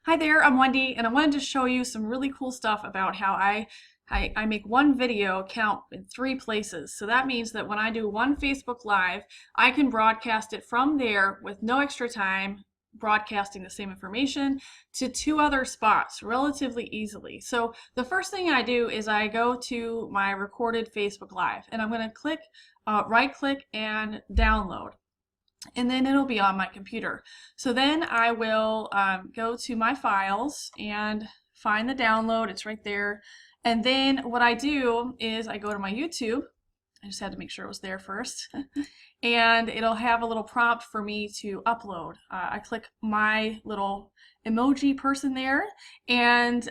Hi there, I'm Wendy, and I wanted to show you some really cool stuff about how I make one video count in 3 places. So that means that when I do one Facebook Live, I can broadcast it from there with no extra time, broadcasting the same information to 2 other spots relatively easily. So the first thing I do is I go to my recorded Facebook Live, and I'm going to right click and download, and then it'll be on my computer. So then I will go to my files and find the download. It's right there. And then what I do is I go to my YouTube. I just had to make sure it was there first. And it'll have a little prompt for me to upload. I click my little emoji person there, and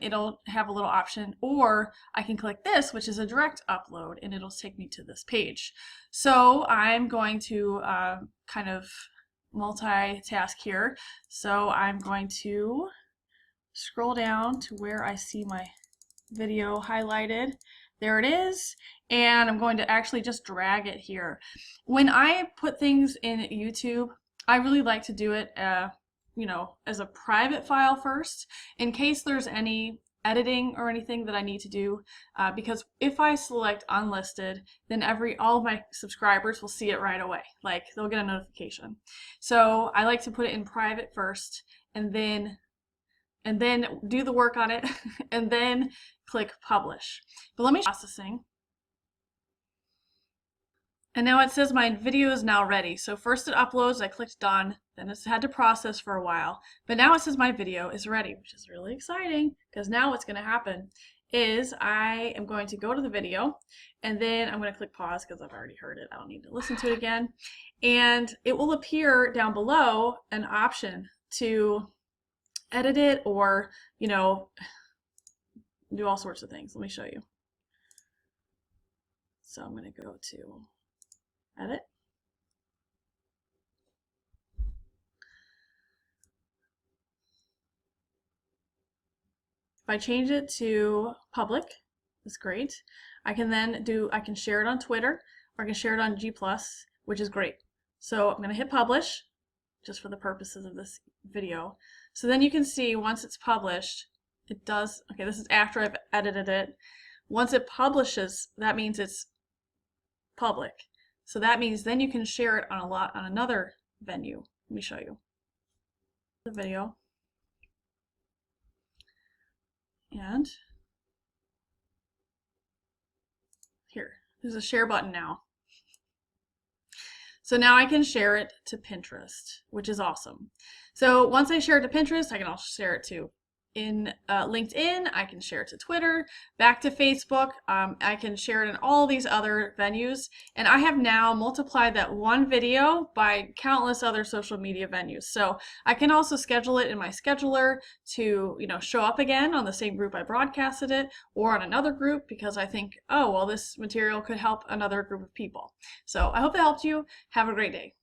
it'll have a little option, or I can click this, which is a direct upload, and it'll take me to this page. So I'm going to kind of multitask here. So I'm going to scroll down to where I see my video highlighted. There it is, and I'm going to actually just drag it here. When I put things in YouTube, I really like to do it as a private file first, in case there's any editing or anything that I need to do, because if I select unlisted, then all of my subscribers will see it right away. Like, they'll get a notification. So I like to put it in private first, and then do the work on it, and then click publish. But let me processing. And now it says my video is now ready. So first it uploads, I clicked done, then it's had to process for a while. But now it says my video is ready, which is really exciting, because now what's going to happen is I am going to go to the video, and then I'm going to click pause because I've already heard it. I don't need to listen to it again. And it will appear down below an option to edit it, or do all sorts of things. Let me show you. So I'm going to go to edit. If I change it to public, that's great. I can share it on Twitter, or I can share it on G+, which is great. So I'm going to hit publish, just for the purposes of this video. So then you can see once it's published, it does, okay, this is after I've edited it. Once it publishes, that means it's public. So that means then you can share it on another venue. Let me show you the video. And here, there's a share button now. So now I can share it to Pinterest, which is awesome. So once I share it to Pinterest, I can also share it to LinkedIn, I can share it to Twitter, back to Facebook, I can share it in all these other venues, and I have now multiplied that one video by countless other social media venues. So I can also schedule it in my scheduler to show up again on the same group I broadcasted it, or on another group, because I think, oh well, this material could help another group of people. So I hope that helped you. Have a great day.